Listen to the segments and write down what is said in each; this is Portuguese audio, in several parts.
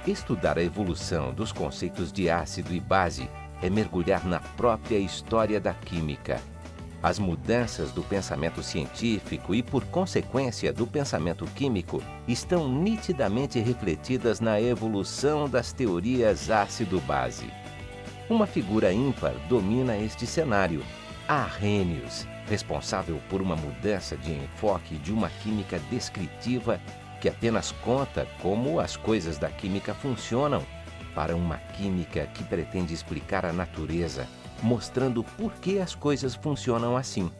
Estudar a evolução dos conceitos de ácido e base é mergulhar na própria história da química. As mudanças do pensamento científico e, por consequência, do pensamento químico estão nitidamente refletidas na evolução das teorias ácido-base. Uma figura ímpar domina este cenário: Arrhenius, responsável por uma mudança de enfoque de uma química descritiva que apenas conta como as coisas da química funcionam, para uma química que pretende explicar a natureza, mostrando por que as coisas funcionam assim.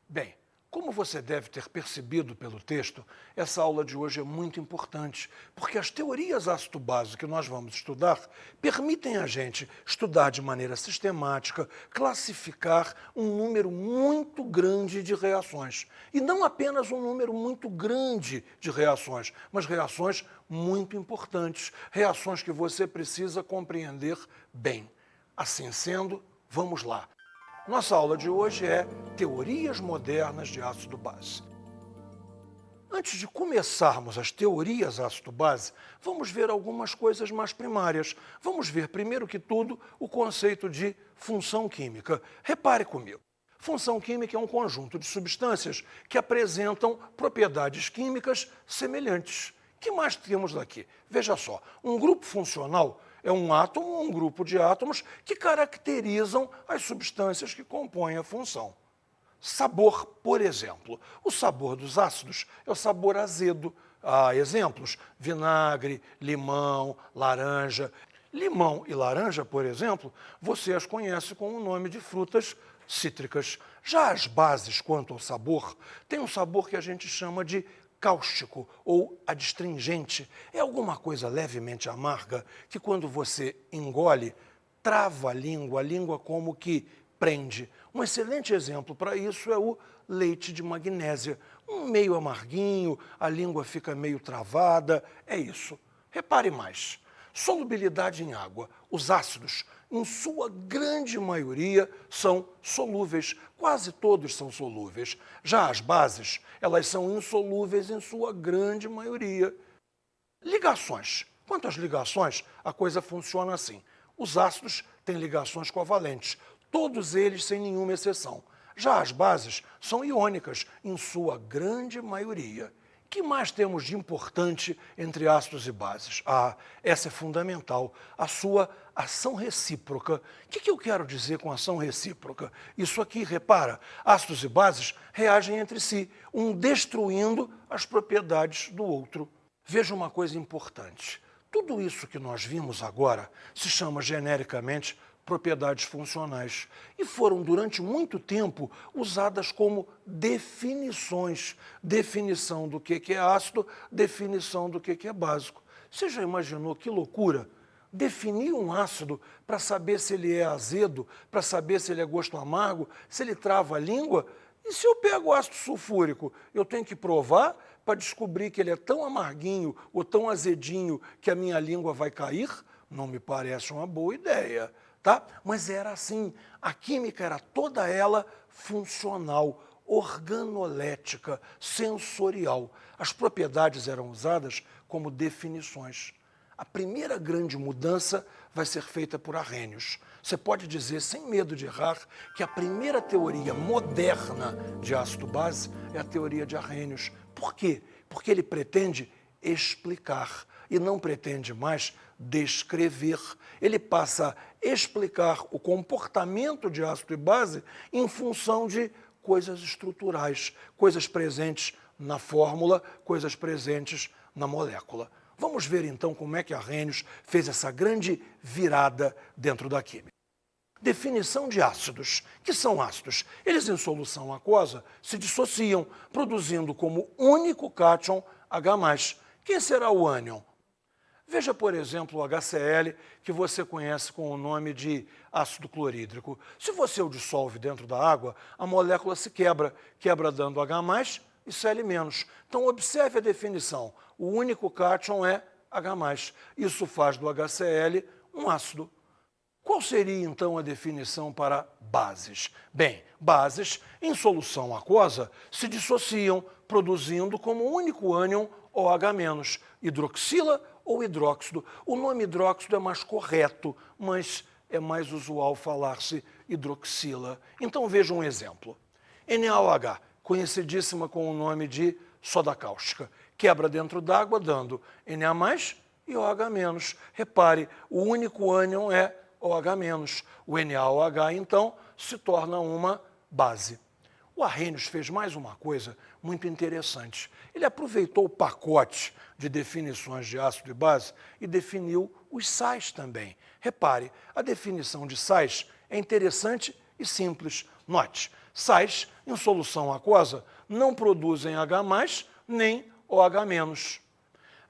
Bem, como você deve ter percebido pelo texto, essa aula de hoje é muito importante, porque as teorias ácido-base que nós vamos estudar permitem a gente estudar de maneira sistemática, classificar um número muito grande de reações. E não apenas um número muito grande de reações, mas reações muito importantes, reações que você precisa compreender bem. Assim sendo, vamos lá. Nossa aula de hoje é Teorias Modernas de Ácido-Base. Antes de começarmos as teorias ácido-base, vamos ver algumas coisas mais primárias. Vamos ver, primeiro que tudo, o conceito de função química. Repare comigo. Função química é um conjunto de substâncias que apresentam propriedades químicas semelhantes. O que mais temos aqui? Veja só, um grupo funcional é um átomo ou um grupo de átomos que caracterizam as substâncias que compõem a função. Sabor, por exemplo. O sabor dos ácidos é o sabor azedo. Há exemplos: vinagre, limão, laranja. Limão e laranja, por exemplo, você as conhece com o nome de frutas cítricas. Já as bases, quanto ao sabor, têm um sabor que a gente chama de cáustico ou adstringente. É alguma coisa levemente amarga que, quando você engole, trava a língua como que prende. Um excelente exemplo para isso é o leite de magnésia. Um meio amarguinho, a língua fica meio travada, é isso. Repare mais. Solubilidade em água. Os ácidos, em sua grande maioria, são solúveis. Quase todos são solúveis. Já as bases, elas são insolúveis em sua grande maioria. Ligações. Quanto às ligações, a coisa funciona assim. Os ácidos têm ligações covalentes, todos eles sem nenhuma exceção. Já as bases são iônicas, em sua grande maioria. O que mais temos de importante entre ácidos e bases? Essa é fundamental, a sua ação recíproca. O que eu quero dizer com ação recíproca? Isso aqui, repara, ácidos e bases reagem entre si, um destruindo as propriedades do outro. Veja uma coisa importante. Tudo isso que nós vimos agora se chama genericamente propriedades funcionais e foram durante muito tempo usadas como definições. Definição do que é ácido, definição do que é básico. Você já imaginou que loucura? Definir um ácido para saber se ele é azedo, para saber se ele é gosto amargo, se ele trava a língua? E se eu pego ácido sulfúrico, eu tenho que provar para descobrir que ele é tão amarguinho ou tão azedinho que a minha língua vai cair? Não me parece uma boa ideia. Tá? Mas era assim, a química era toda ela funcional, organolética, sensorial. As propriedades eram usadas como definições. A primeira grande mudança vai ser feita por Arrhenius. Você pode dizer, sem medo de errar, que a primeira teoria moderna de ácido-base é a teoria de Arrhenius. Por quê? Porque ele pretende explicar e não pretende mais descrever. Ele passa a explicar o comportamento de ácido e base em função de coisas estruturais, coisas presentes na fórmula, coisas presentes na molécula. Vamos ver então como é que Arrhenius fez essa grande virada dentro da química. Definição de ácidos. Que são ácidos? Eles, em solução aquosa, se dissociam, produzindo como único cátion H+. Quem será o ânion? Veja, por exemplo, o HCl, que você conhece com o nome de ácido clorídrico. Se você o dissolve dentro da água, a molécula se quebra dando H+, e Cl-. Então, observe a definição. O único cátion é H+. Isso faz do HCl um ácido. Qual seria, então, a definição para bases? Bem, bases, em solução aquosa, se dissociam, produzindo como único ânion OH-, hidroxila ou hidróxido. O nome hidróxido é mais correto, mas é mais usual falar-se hidroxila. Então veja um exemplo. NaOH, conhecidíssima com o nome de soda cáustica, quebra dentro d'água dando Na+, e OH-. Repare, o único ânion é OH-. O NaOH, então, se torna uma base. O Arrhenius fez mais uma coisa muito interessante. Ele aproveitou o pacote de definições de ácido e base e definiu os sais também. Repare, a definição de sais é interessante e simples. Note, sais em solução aquosa não produzem H+, nem OH-.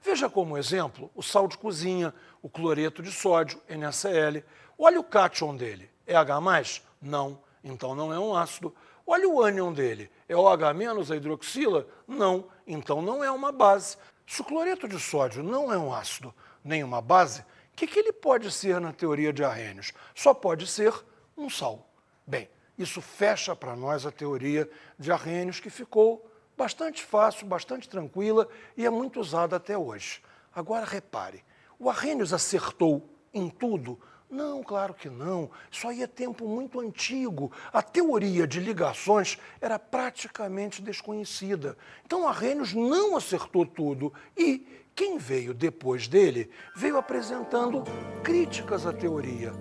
Veja como exemplo o sal de cozinha, o cloreto de sódio, NaCl. Olha o cátion dele. É H+? Não. Então não é um ácido. Olha o ânion dele. É OH- a hidroxila? Não. Então não é uma base. Se o cloreto de sódio não é um ácido nem uma base, o que ele pode ser na teoria de Arrhenius? Só pode ser um sal. Bem, isso fecha para nós a teoria de Arrhenius, que ficou bastante fácil, bastante tranquila e é muito usada até hoje. Agora repare, o Arrhenius acertou em tudo? Não, claro que não. Isso aí é tempo muito antigo. A teoria de ligações era praticamente desconhecida. Então Arrhenius não acertou tudo e quem veio depois dele veio apresentando críticas à teoria.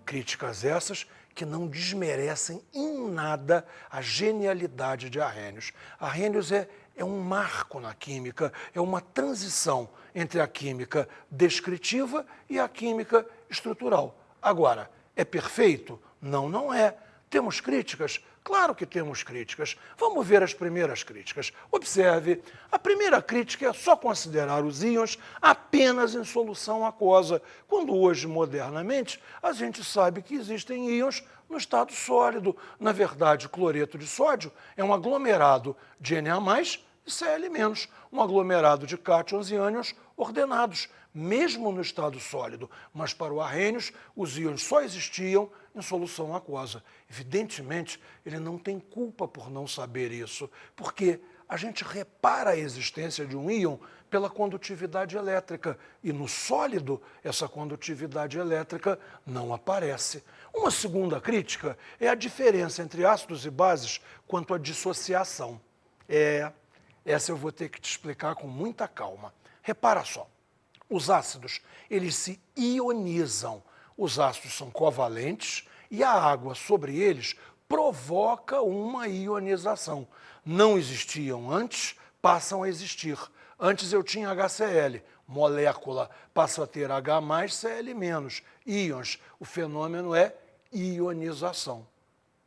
Críticas essas que não desmerecem em nada a genialidade de Arrhenius. Arrhenius é um marco na química, é uma transição entre a química descritiva e a química estrutural. Agora, é perfeito? Não, não é. Temos críticas? Claro que temos críticas. Vamos ver as primeiras críticas. Observe, a primeira crítica é só considerar os íons apenas em solução aquosa, quando hoje, modernamente, a gente sabe que existem íons no estado sólido. Na verdade, cloreto de sódio é um aglomerado de Na+, e Cl-, um aglomerado de cátions e ânions ordenados, mesmo no estado sólido. Mas para o Arrhenius, os íons só existiam em solução aquosa. Evidentemente, ele não tem culpa por não saber isso, porque a gente repara a existência de um íon pela condutividade elétrica, e no sólido essa condutividade elétrica não aparece. Uma segunda crítica é a diferença entre ácidos e bases quanto à dissociação. Essa eu vou ter que te explicar com muita calma. Repara só, os ácidos, eles se ionizam. Os ácidos são covalentes e a água sobre eles provoca uma ionização. Não existiam antes, passam a existir. Antes eu tinha HCl, molécula, passa a ter H+, Cl-, íons. O fenômeno é ionização.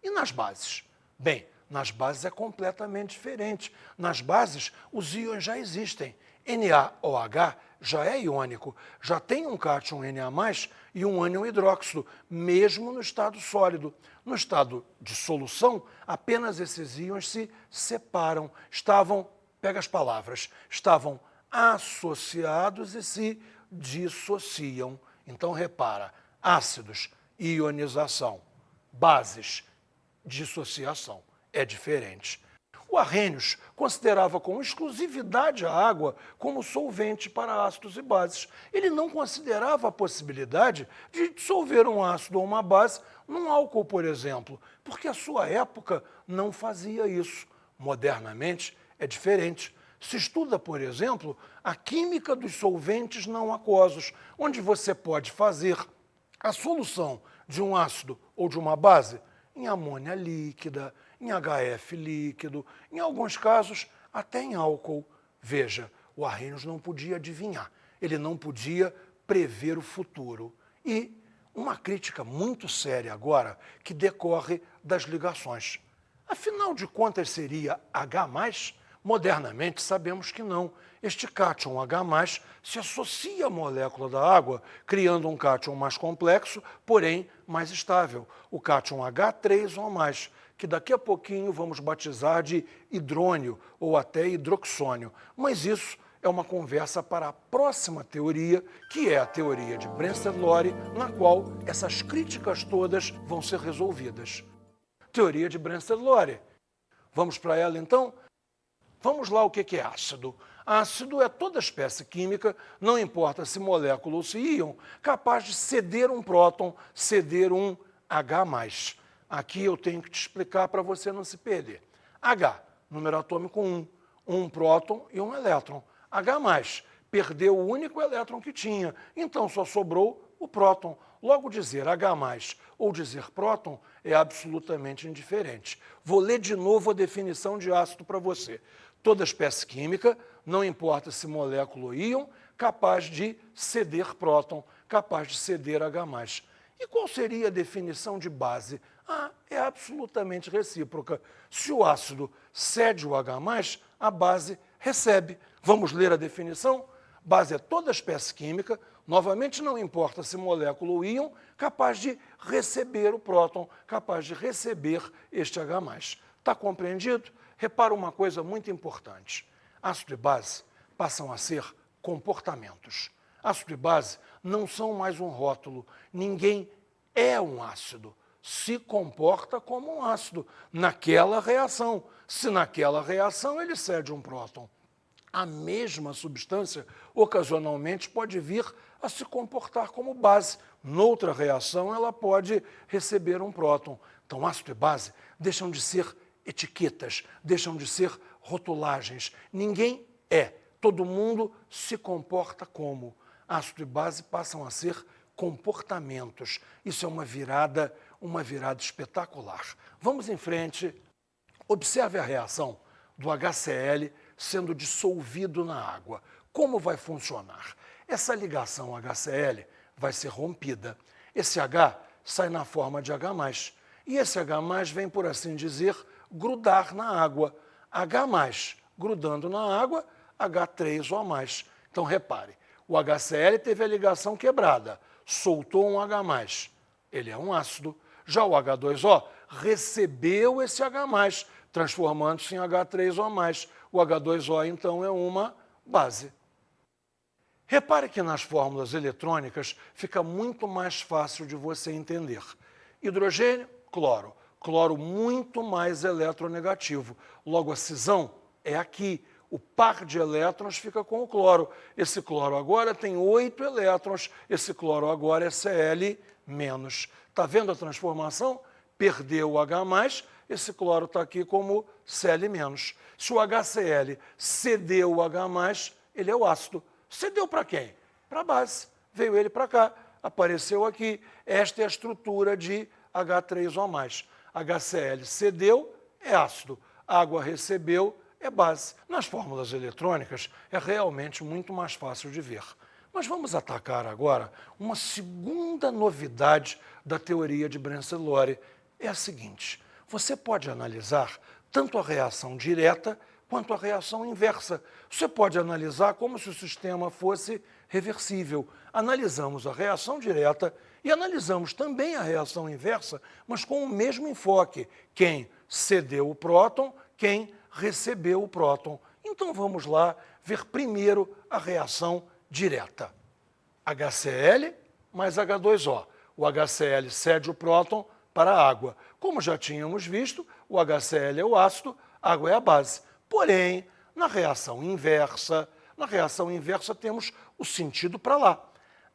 E nas bases? Bem, nas bases é completamente diferente. Nas bases, os íons já existem. NaOH já é iônico, já tem um cátion Na+, e um ânion hidróxido, mesmo no estado sólido. No estado de solução, apenas esses íons se separam. Pega as palavras, estavam associados e se dissociam. Então, repara, ácidos, ionização, bases, dissociação. É diferente. O Arrhenius considerava com exclusividade a água como solvente para ácidos e bases. Ele não considerava a possibilidade de dissolver um ácido ou uma base num álcool, por exemplo, porque a sua época não fazia isso. Modernamente é diferente. Se estuda, por exemplo, a química dos solventes não aquosos, onde você pode fazer a solução de um ácido ou de uma base em amônia líquida, em HF líquido, em alguns casos até em álcool. Veja, o Arrhenius não podia adivinhar, ele não podia prever o futuro. E uma crítica muito séria agora que decorre das ligações. Afinal de contas, seria H+? Modernamente sabemos que não. Este cátion H+, se associa à molécula da água, criando um cátion mais complexo, porém mais estável, o cátion H3O+, que daqui a pouquinho vamos batizar de hidrônio ou até hidroxônio. Mas isso é uma conversa para a próxima teoria, que é a teoria de Brensted-Lowry, na qual essas críticas todas vão ser resolvidas. Teoria de Brensted-Lowry. Vamos para ela então? Vamos lá o que é ácido. Ácido é toda espécie química, não importa se molécula ou se íon, capaz de ceder um próton, ceder um H+. Aqui eu tenho que te explicar para você não se perder. H, número atômico 1, um próton e um elétron. H+, perdeu o único elétron que tinha, então só sobrou o próton. Logo, dizer H+ ou dizer próton é absolutamente indiferente. Vou ler de novo a definição de ácido para você. Toda espécie química, não importa se molécula ou íon, capaz de ceder próton, capaz de ceder H+. E qual seria a definição de base? É absolutamente recíproca. Se o ácido cede o H+, a base recebe. Vamos ler a definição? Base é toda espécie química, novamente não importa se molécula ou íon, capaz de receber o próton, capaz de receber este H+. Está compreendido? Repara uma coisa muito importante. Ácido e base passam a ser comportamentos. Ácido e base não são mais um rótulo. Ninguém é um ácido. Se comporta como um ácido naquela reação. Se naquela reação ele cede um próton. A mesma substância, ocasionalmente, pode vir a se comportar como base. Noutra reação, ela pode receber um próton. Então, ácido e base deixam de ser etiquetas, deixam de ser rotulagens. Ninguém é. Todo mundo se comporta como. Ácido e base passam a ser comportamentos. Isso é uma virada espetacular. Vamos em frente. Observe a reação do HCl sendo dissolvido na água. Como vai funcionar? Essa ligação HCl vai ser rompida. Esse H sai na forma de H+. E esse H+, vem, por assim dizer, grudar na água. H+, grudando na água, H3O+. Então, repare, o HCl teve a ligação quebrada, soltou um H+. Ele é um ácido. Já o H2O recebeu esse H+, transformando-se em H3O+. O H2O, então, é uma base. Repare que nas fórmulas eletrônicas fica muito mais fácil de você entender. Hidrogênio, cloro. Cloro muito mais eletronegativo. Logo, a cisão é aqui. O par de elétrons fica com o cloro. Esse cloro agora tem 8 elétrons. Esse cloro agora é Cl-. Está vendo a transformação? Perdeu o H+, esse cloro está aqui como Cl-. Se o HCl cedeu o H+, ele é o ácido. Cedeu para quem? Para a base. Veio ele para cá, apareceu aqui. Esta é a estrutura de H3O+. HCl cedeu, é ácido. Água recebeu, é base. Nas fórmulas eletrônicas é realmente muito mais fácil de ver. Mas vamos atacar agora uma segunda novidade da teoria de Brenzellore. É a seguinte: você pode analisar tanto a reação direta quanto a reação inversa. Você pode analisar como se o sistema fosse reversível. Analisamos a reação direta e analisamos também a reação inversa, mas com o mesmo enfoque. Quem cedeu o próton, quem recebeu o próton. Então vamos lá ver primeiro a reação direta. HCl mais H2O. O HCl cede o próton para a água. Como já tínhamos visto, o HCl é o ácido, a água é a base. Porém, na reação inversa temos o sentido para lá.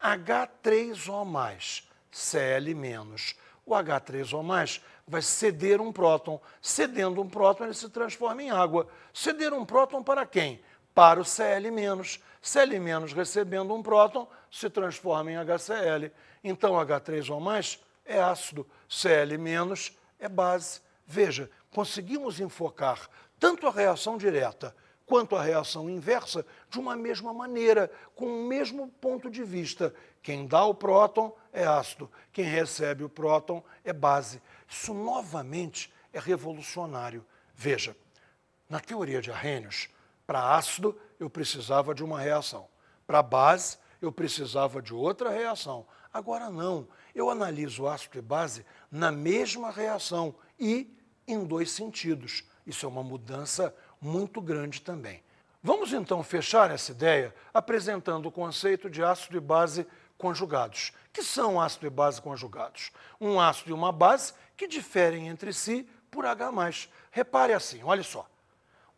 H3O+, Cl-. O H3O+, vai ceder um próton. Cedendo um próton, ele se transforma em água. Ceder um próton para quem? Para o Cl-. Cl- recebendo um próton, se transforma em HCl. Então, H3O+, é ácido. Cl- é base. Veja, conseguimos enfocar tanto a reação direta quanto a reação inversa de uma mesma maneira, com o mesmo ponto de vista. Quem dá o próton é ácido, quem recebe o próton é base. Isso, novamente, é revolucionário. Veja, na teoria de Arrhenius, para ácido eu precisava de uma reação, para base eu precisava de outra reação. Agora não, eu analiso ácido e base na mesma reação e em dois sentidos. Isso é uma mudança muito grande também. Vamos então fechar essa ideia apresentando o conceito de ácido e base conjugados. Que são ácido e base conjugados? Um ácido e uma base que diferem entre si por H+. Repare assim, olha só.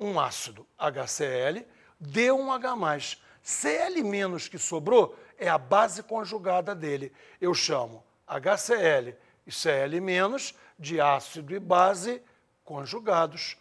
um ácido HCl, deu um H+. Cl- que sobrou é a base conjugada dele. Eu chamo HCl e Cl- de ácido e base conjugados.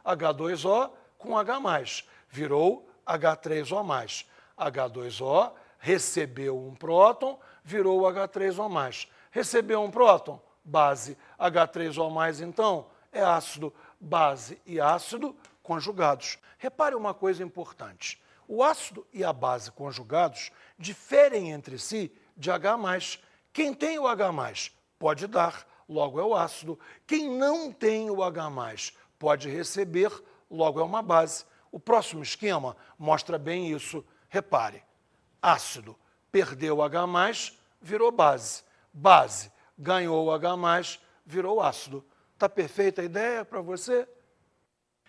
H2O com H+, virou H3O+. H2O recebeu um próton, virou H3O+. Recebeu um próton, base. H3O+, então, é ácido, base e ácido conjugados. Repare uma coisa importante. O ácido e a base conjugados diferem entre si de H+. Quem tem o H+, pode dar, logo é o ácido. Quem não tem o H+, pode receber, logo é uma base. O próximo esquema mostra bem isso. Repare, ácido perdeu H+, virou base. Base ganhou H+, virou ácido. Está perfeita a ideia para você?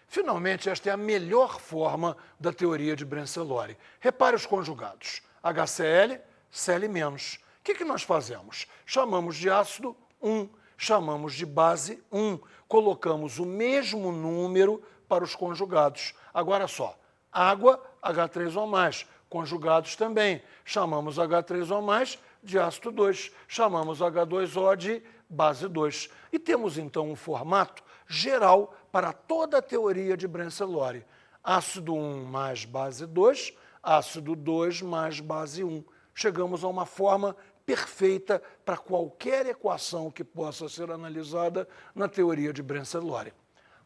Finalmente, esta é a melhor forma da teoria de Brenzellori. Repare os conjugados. HCl, Cl-. O que nós fazemos? Chamamos de ácido 1, chamamos de base 1. Colocamos o mesmo número para os conjugados. Agora só, água, H3O+, conjugados também. Chamamos H3O+, de ácido 2. Chamamos H2O de base 2. E temos, então, um formato geral para toda a teoria de Brenzellori. Ácido 1 mais base 2, ácido 2 mais base 1. Chegamos a uma forma perfeita para qualquer equação que possa ser analisada na teoria de Brenzellori.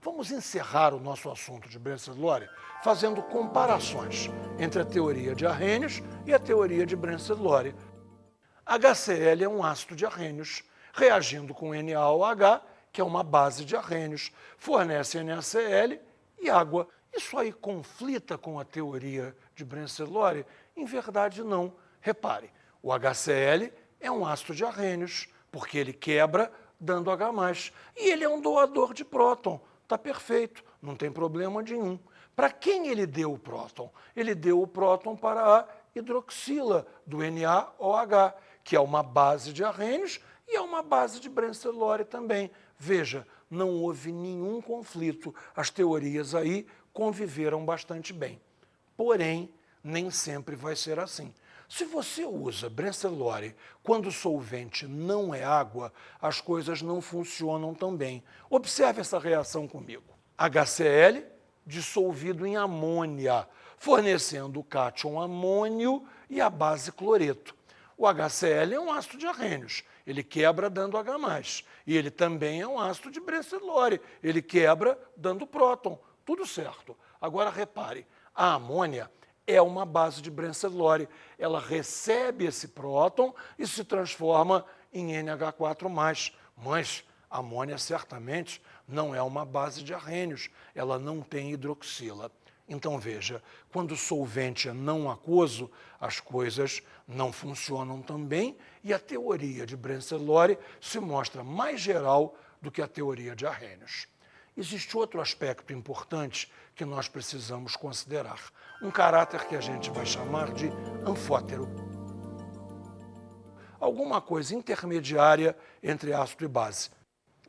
Vamos encerrar o nosso assunto de Brenzellori fazendo comparações entre a teoria de Arrhenius e a teoria de Brenzellori. HCl é um ácido de Arrhenius, reagindo com NaOH, que é uma base de Arrhenius, fornece NaCl e água. Isso aí conflita com a teoria de Brenzellori? Em verdade, não. Repare, o HCl é um ácido de Arrhenius, porque ele quebra dando H+. E ele é um doador de próton. Está perfeito, não tem problema nenhum. Para quem ele deu o próton? Ele deu o próton para a hidroxila do NaOH, que é uma base de Arrhenius e é uma base de Brenzellori também. Veja, não houve nenhum conflito. As teorias aí conviveram bastante bem. Porém, nem sempre vai ser assim. Se você usa Brenzellori quando o solvente não é água, as coisas não funcionam tão bem. Observe essa reação comigo. HCl dissolvido em amônia, fornecendo o cátion amônio e a base cloreto. O HCl é um ácido de Arrhenius, ele quebra dando H+. E ele também é um ácido de Brenzellori, ele quebra dando próton. Tudo certo. Agora repare, a amônia é uma base de Brenzellori. Ela recebe esse próton e se transforma em NH4+. Mas a amônia certamente não é uma base de Arrhenius, ela não tem hidroxila. Então veja, quando o solvente é não aquoso, as coisas não funcionam tão bem e a teoria de Brenzellori se mostra mais geral do que a teoria de Arrhenius. Existe outro aspecto importante que nós precisamos considerar, um caráter que a gente vai chamar de anfótero. Alguma coisa intermediária entre ácido e base.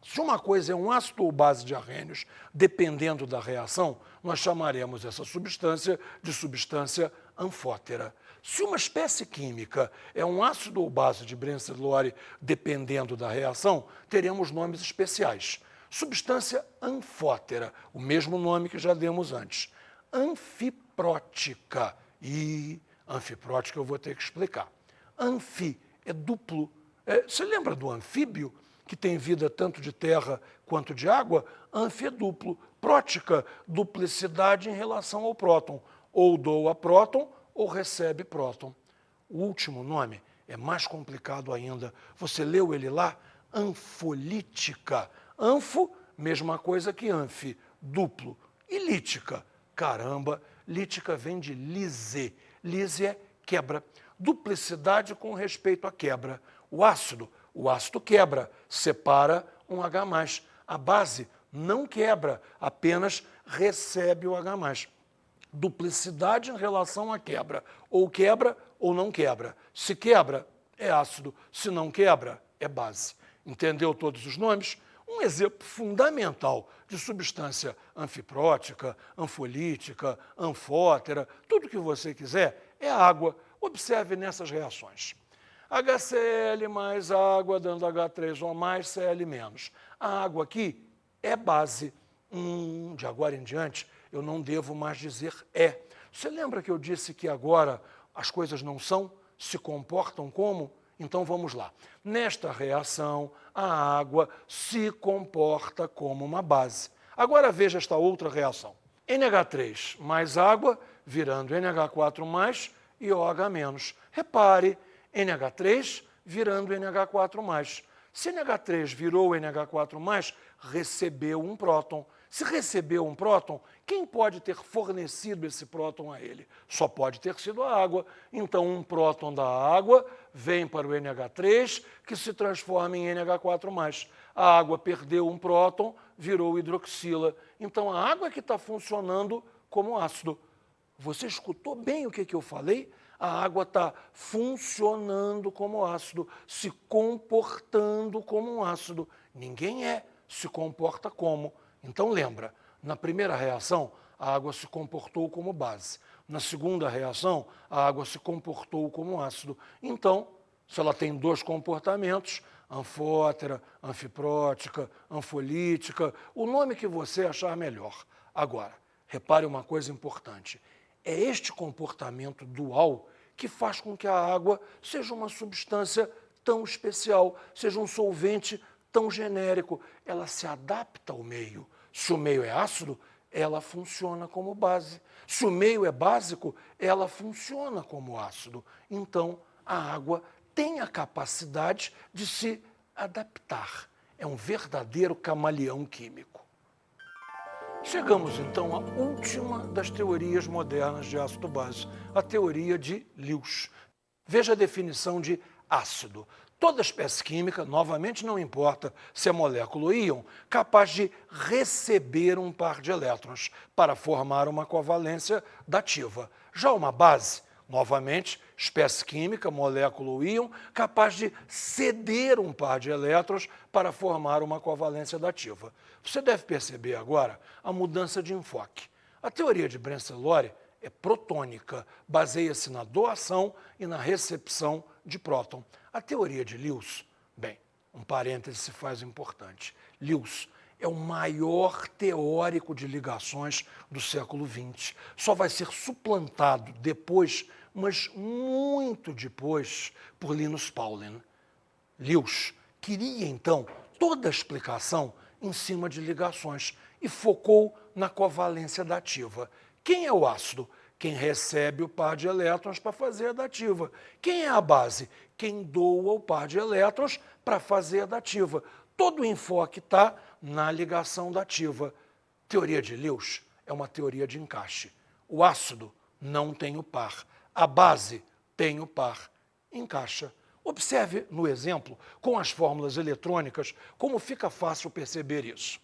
Se uma coisa é um ácido ou base de Arrhenius, dependendo da reação, nós chamaremos essa substância de substância anfótera. Se uma espécie química é um ácido ou base de Brenzellori, dependendo da reação, teremos nomes especiais. Substância anfótera, o mesmo nome que já demos antes. Anfiprótica. E anfiprótica eu vou ter que explicar. Anfi é duplo. Você lembra do anfíbio, que tem vida tanto de terra quanto de água? Anfi é duplo. Prótica, duplicidade em relação ao próton. Ou doa próton ou recebe próton. O último nome é mais complicado ainda. Você leu ele lá? Anfolítica. Anfo, mesma coisa que anfi, duplo. E lítica? Caramba, lítica vem de lise. Lise é quebra. Duplicidade com respeito à quebra. O ácido quebra, separa um H+. A base não quebra, apenas recebe o H+. Duplicidade em relação à quebra. Ou não quebra. Se quebra, é ácido. Se não quebra, é base. Entendeu todos os nomes? Um exemplo fundamental de substância anfiprótica, anfolítica, anfótera, tudo que você quiser, é a água. Observe nessas reações. HCl mais água dando H3O mais Cl menos. A água aqui é base. De agora em diante, eu não devo mais dizer é. Você lembra que eu disse que agora as coisas não são, se comportam como? Então vamos lá. Nesta reação, a água se comporta como uma base. Agora veja esta outra reação. NH3 mais água, virando NH4 mais e OH menos. Repare, NH3 virando NH4 mais. Se NH3 virou NH4 mais, recebeu um próton. Se recebeu um próton, quem pode ter fornecido esse próton a ele? Só pode ter sido a água. Então, um próton da água vem para o NH3, que se transforma em NH4+. A água perdeu um próton, virou hidroxila. Então, a água que está funcionando como ácido. Você escutou bem o que eu falei? A água está funcionando como ácido, se comportando como um ácido. Ninguém se comporta como. Então, lembra, na primeira reação, a água se comportou como base. Na segunda reação, a água se comportou como ácido. Então, se ela tem dois comportamentos, anfótera, anfiprótica, anfolítica, o nome que você achar melhor. Agora, repare uma coisa importante. É este comportamento dual que faz com que a água seja uma substância tão especial, seja um solvente tão genérico. Ela se adapta ao meio. Se o meio é ácido, ela funciona como base. Se o meio é básico, ela funciona como ácido. Então, a água tem a capacidade de se adaptar. É um verdadeiro camaleão químico. Chegamos, então, à última das teorias modernas de ácido-base, a teoria de Lewis. Veja a definição de ácido. Toda espécie química, novamente não importa se é molécula ou íon, capaz de receber um par de elétrons para formar uma covalência dativa. Já uma base, novamente, espécie química, molécula ou íon, capaz de ceder um par de elétrons para formar uma covalência dativa. Você deve perceber agora a mudança de enfoque. A teoria de Brenzellori é protônica, baseia-se na doação e na recepção de próton. A teoria de Lewis, bem, um parêntese se faz importante. Lewis é o maior teórico de ligações do século XX. Só vai ser suplantado depois, mas muito depois, por Linus Pauling. Lewis queria, então, toda a explicação em cima de ligações e focou na covalência dativa. Quem é o ácido? Quem recebe o par de elétrons para fazer a dativa. Quem é a base? Quem doa o par de elétrons para fazer a dativa. Todo o enfoque está na ligação dativa. Teoria de Lewis é uma teoria de encaixe. O ácido não tem o par. A base tem o par. Encaixa. Observe no exemplo, com as fórmulas eletrônicas, como fica fácil perceber isso.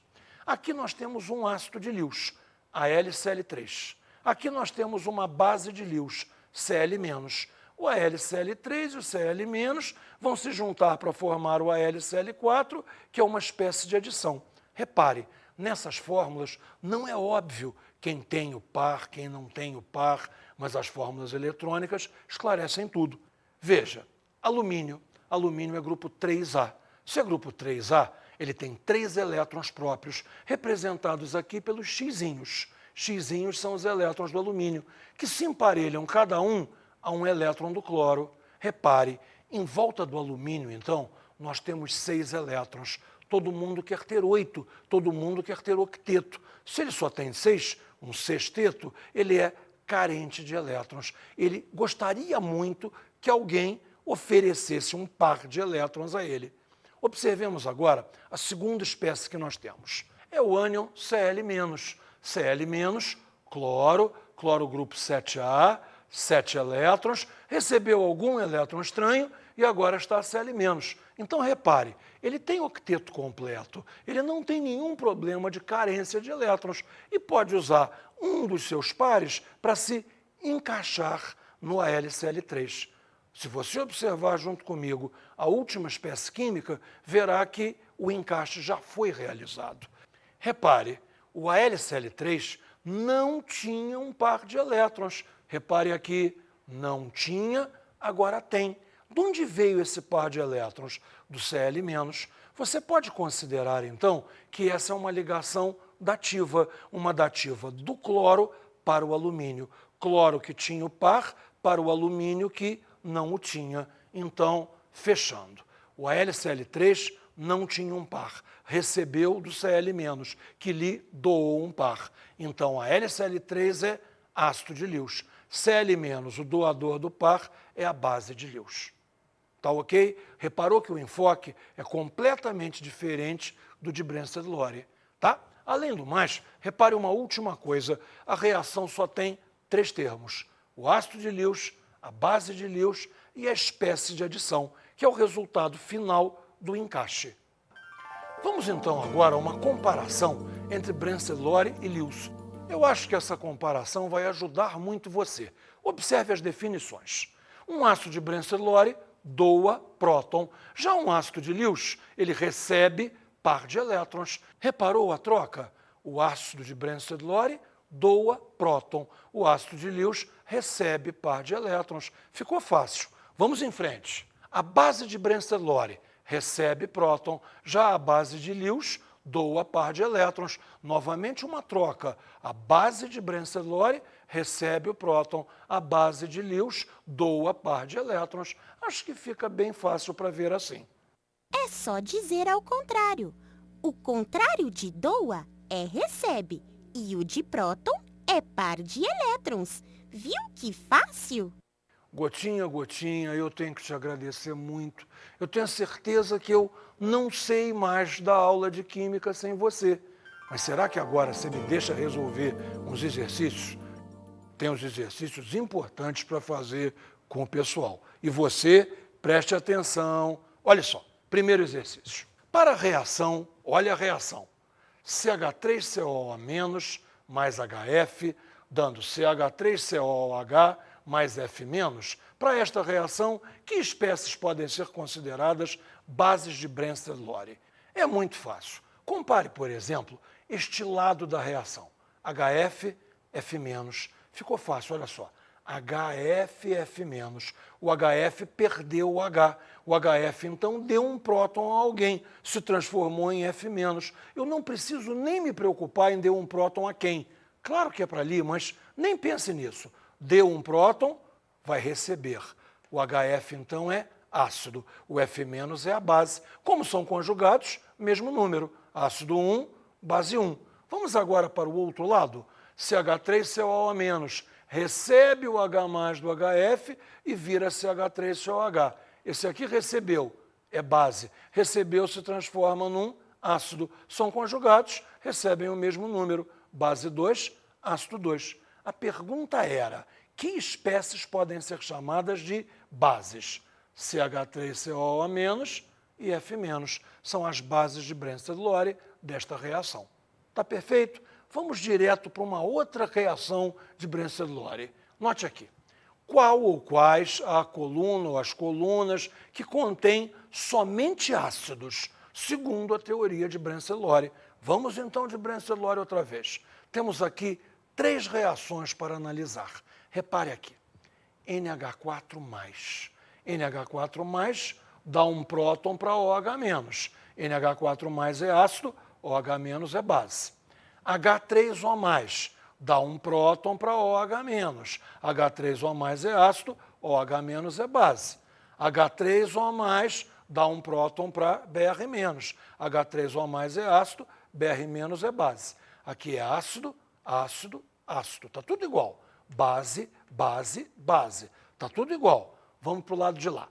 Aqui nós temos um ácido de Lewis, AlCl3. Aqui nós temos uma base de Lewis, Cl-. O AlCl3 e o Cl- vão se juntar para formar o AlCl4, que é uma espécie de adição. Repare, nessas fórmulas não é óbvio quem tem o par, quem não tem o par, mas as fórmulas eletrônicas esclarecem tudo. Veja, alumínio. Alumínio é grupo 3A. Se é grupo 3A, ele tem 3 elétrons próprios, representados aqui pelos xizinhos. Xizinhos são os elétrons do alumínio, que se emparelham cada um a um elétron do cloro. Repare, em volta do alumínio, então, nós temos 6 elétrons. Todo mundo quer ter 8, todo mundo quer ter octeto. Se ele só tem 6, um sexteto, ele é carente de elétrons. Ele gostaria muito que alguém oferecesse um par de elétrons a ele. Observemos agora a segunda espécie que nós temos. É o ânion Cl-. Cl-, cloro, cloro grupo 7A, 7 elétrons, recebeu algum elétron estranho e agora está Cl-. Então, repare, ele tem octeto completo, ele não tem nenhum problema de carência de elétrons e pode usar um dos seus pares para se encaixar no AlCl3. Se você observar junto comigo a última espécie química, verá que o encaixe já foi realizado. Repare, o AlCl3 não tinha um par de elétrons. Repare aqui, não tinha, agora tem. De onde veio esse par de elétrons? Do Cl-. Você pode considerar, então, que essa é uma ligação dativa, uma dativa do cloro para o alumínio. Cloro que tinha o par para o alumínio que não o tinha. Então, fechando. O AlCl3 não tinha um par, recebeu do Cl-, que lhe doou um par. Então, a AlCl3 é ácido de Lewis. Cl-, o doador do par, é a base de Lewis. Tá ok? Reparou que o enfoque é completamente diferente do de Brensted-Lowry, tá? Além do mais, repare uma última coisa, a reação só tem 3 termos: o ácido de Lewis, a base de Lewis e a espécie de adição, que é o resultado final do encaixe. Vamos então agora a uma comparação entre Brensted-Lowry e Lewis. Eu acho que essa comparação vai ajudar muito você. Observe as definições. Um ácido de Brensted-Lowry doa próton. Já um ácido de Lewis, ele recebe par de elétrons. Reparou a troca? O ácido de Brensted-Lowry doa próton. O ácido de Lewis recebe par de elétrons. Ficou fácil. Vamos em frente. A base de Brensted-Lowry recebe próton. Já a base de Lewis doa par de elétrons. Novamente uma troca. A base de Brensted-Lowry recebe o próton. A base de Lewis doa par de elétrons. Acho que fica bem fácil para ver assim. É só dizer ao contrário. O contrário de doa é recebe. E o de próton é par de elétrons. Viu que fácil? Gotinha a gotinha, eu tenho que te agradecer muito. Eu tenho certeza que eu não sei mais da aula de química sem você. Mas será que agora você me deixa resolver uns exercícios? Tem uns exercícios importantes para fazer com o pessoal. E você, preste atenção. Olha só, primeiro exercício. Para a reação, olha a reação. CH3COO- mais HF, dando CH3COOH mais F-. Para esta reação, que espécies podem ser consideradas bases de Brensted-Lowry? É muito fácil. Compare, por exemplo, este lado da reação. HF, F-. Ficou fácil, olha só. HF, F-. O HF perdeu o H. O HF, então, deu um próton a alguém, se transformou em F-. Eu não preciso nem me preocupar em deu um próton a quem. Claro que é para ali, mas nem pense nisso. Deu um próton, vai receber. O HF, então, é ácido. O F- é a base. Como são conjugados, mesmo número. Ácido 1, base 1. Vamos agora para o outro lado. CH3COO- recebe o H+ do HF e vira CH3COH. Esse aqui recebeu, é base. Recebeu, se transforma num ácido. São conjugados, recebem o mesmo número. Base 2, ácido 2. A pergunta era, que espécies podem ser chamadas de bases? CH3COO- e F-. São as bases de Brensted-Lowry desta reação. Tá perfeito? Vamos direto para uma outra reação de Brensted-Lowry. Note aqui. Qual ou quais a coluna ou as colunas que contêm somente ácidos, segundo a teoria de Brensted-Lowry? Vamos então de Brensted-Lowry outra vez. Temos aqui 3 reações para analisar. Repare aqui. NH4+. NH4+ dá um próton para OH-. NH4+ é ácido, OH- é base. H3O+, dá um próton para OH-. H3O+ é ácido, OH- é base. H3O+, dá um próton para Br-. H3O+ é ácido, Br- é base. Aqui é ácido, ácido, ácido. Está tudo igual. Base, base, base. Está tudo igual. Vamos para o lado de lá.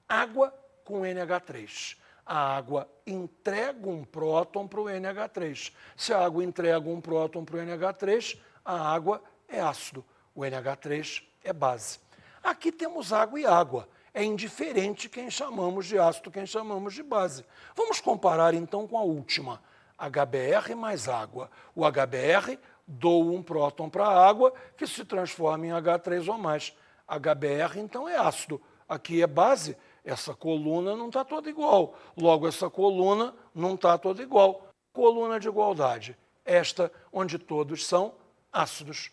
Água com NH3. A água entrega um próton para o NH3. Se a água entrega um próton para o NH3, a água é ácido. O NH3 é base. Aqui temos água e água. É indiferente quem chamamos de ácido, quem chamamos de base. Vamos comparar então com a última. HBr mais água. O HBr doa um próton para a água que se transforma em H3O+. HBr então é ácido. aqui é base, essa coluna não está toda igual. Logo, essa coluna não está toda igual. Coluna de igualdade, esta onde todos são ácidos.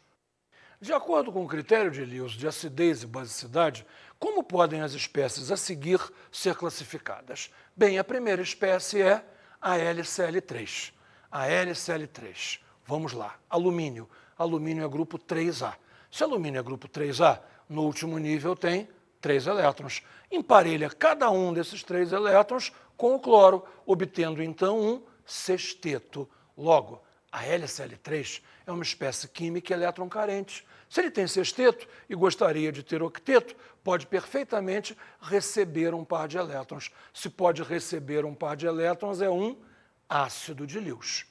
De acordo com o critério de Lewis de acidez e basicidade, como podem as espécies a seguir ser classificadas? Bem, a primeira espécie é a LCl3. A LCl3. Vamos lá. Alumínio. Alumínio é grupo 3A. Se alumínio é grupo 3A, no último nível tem 3 elétrons. Emparelha cada um desses 3 elétrons com o cloro, obtendo então um sexteto. Logo, a LCl3 é uma espécie química elétron carente. Se ele tem sexteto e gostaria de ter octeto, pode perfeitamente receber um par de elétrons. Se pode receber um par de elétrons, é um ácido de Lewis.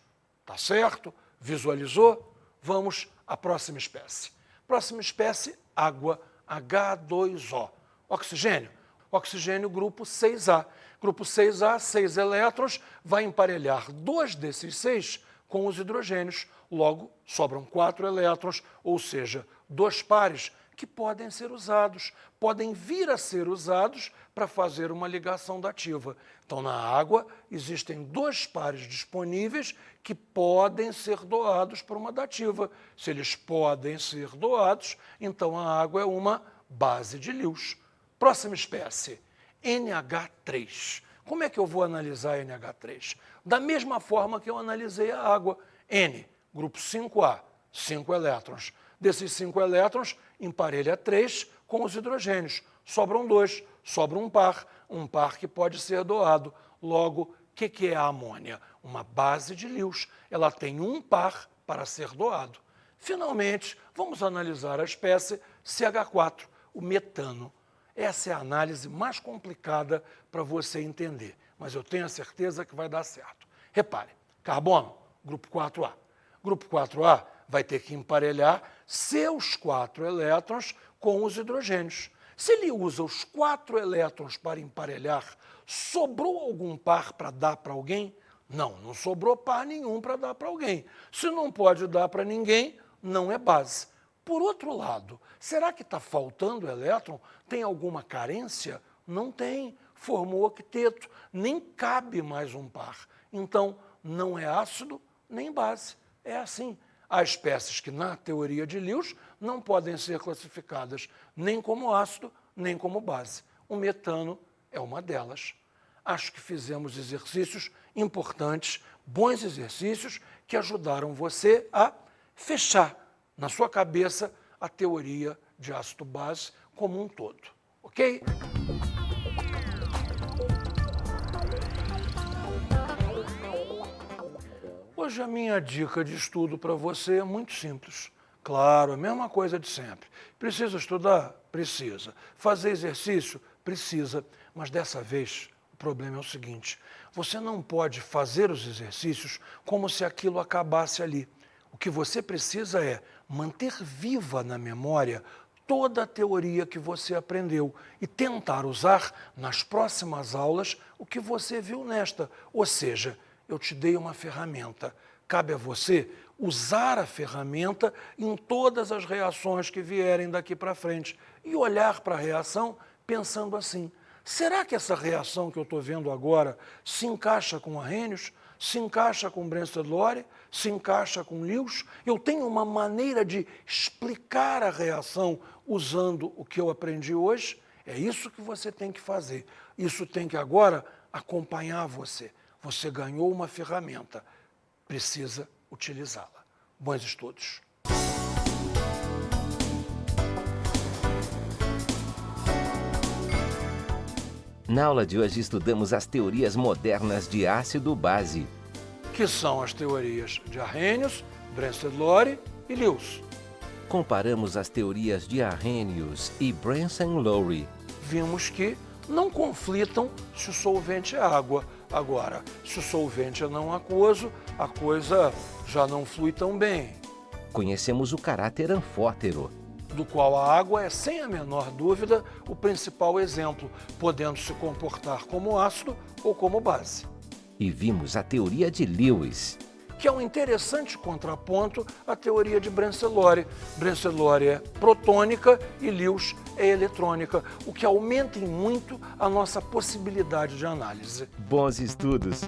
Tá certo? Visualizou? Vamos à próxima espécie. Próxima espécie, água, H2O. Oxigênio. Oxigênio, grupo 6A. Grupo 6A, 6 elétrons, vai emparelhar 2 desses 6 com os hidrogênios. Logo, sobram 4 elétrons, ou seja, 2 pares que podem ser usados, podem vir a ser usados para fazer uma ligação dativa. Então, na água, existem 2 pares disponíveis que podem ser doados para uma dativa. Se eles podem ser doados, então a água é uma base de Lewis. Próxima espécie, NH3. Como é que eu vou analisar NH3? Da mesma forma que eu analisei a água. N, grupo 5A, 5 elétrons. Desses 5 elétrons, emparelha 3 com os hidrogênios. Sobram 2, sobra um par que pode ser doado. Logo, o que é a amônia? Uma base de Lewis. Ela tem um par para ser doado. Finalmente, vamos analisar a espécie CH4, o metano. Essa é a análise mais complicada para você entender, mas eu tenho a certeza que vai dar certo. Repare, carbono, grupo 4A. Grupo 4A vai ter que emparelhar seus 4 elétrons com os hidrogênios. Se ele usa os 4 elétrons para emparelhar, sobrou algum par para dar para alguém? Não, não sobrou par nenhum para dar para alguém. Se não pode dar para ninguém, não é base. Por outro lado, será que está faltando elétron? Tem alguma carência? Não tem. Formou octeto, nem cabe mais um par. Então, não é ácido nem base. É assim. Há espécies que, na teoria de Lewis, não podem ser classificadas nem como ácido, nem como base. O metano é uma delas. Acho que fizemos exercícios importantes, bons exercícios, que ajudaram você a fechar na sua cabeça a teoria de ácido-base como um todo. Ok? Hoje a minha dica de estudo para você é muito simples. Claro, a mesma coisa de sempre. Precisa estudar? Precisa. Fazer exercício? Precisa. Mas dessa vez o problema é o seguinte: você não pode fazer os exercícios como se aquilo acabasse ali. O que você precisa é manter viva na memória toda a teoria que você aprendeu e tentar usar nas próximas aulas o que você viu nesta. Ou seja, eu te dei uma ferramenta. Cabe a você usar a ferramenta em todas as reações que vierem daqui para frente e olhar para a reação pensando assim: será que essa reação que eu estou vendo agora se encaixa com Arrhenius? Se encaixa com Brensted-Lowry? Se encaixa com Lewis? Eu tenho uma maneira de explicar a reação usando o que eu aprendi hoje? É isso que você tem que fazer. Isso tem que agora acompanhar você. Você ganhou uma ferramenta. Precisa utilizá-la. Bons estudos. Na aula de hoje estudamos as teorias modernas de ácido-base. Que são as teorias de Arrhenius, Brensted-Lowry e Lewis. Comparamos as teorias de Arrhenius e Brensted-Lowry. Vimos que não conflitam se o solvente é água. Agora, se o solvente é não aquoso, a coisa já não flui tão bem. Conhecemos o caráter anfótero, do qual a água é, sem a menor dúvida, o principal exemplo, podendo se comportar como ácido ou como base. e vimos a teoria de Lewis. que é um interessante contraponto à teoria de Brenselaure. Brenselaure é protônica e Lewis é eletrônica, o que aumenta em muito a nossa possibilidade de análise. Bons estudos!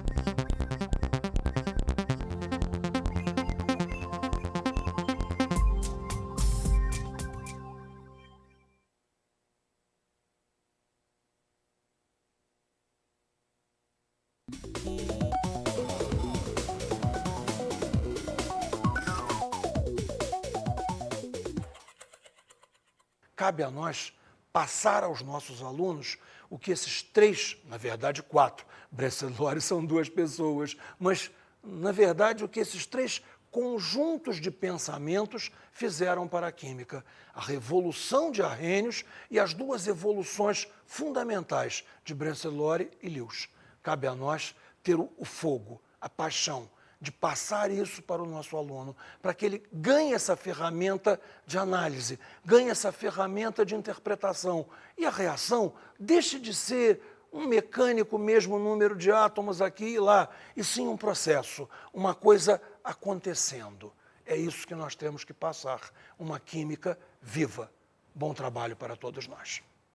Cabe a nós passar aos nossos alunos o que esses três, na verdade 4, Brenselaure são 2 pessoas, mas, na verdade, o que esses 3 conjuntos de pensamentos fizeram para a química. A revolução de Arrhenius e as 2 evoluções fundamentais de Brenselaure e Lewis. Cabe a nós ter o fogo, a paixão, de passar isso para o nosso aluno, para que ele ganhe essa ferramenta de análise, ganhe essa ferramenta de interpretação. E a reação deixe de ser um mecânico mesmo número de átomos aqui e lá, e sim um processo, uma coisa acontecendo. É isso que nós temos que passar, uma química viva. Bom trabalho para todos nós.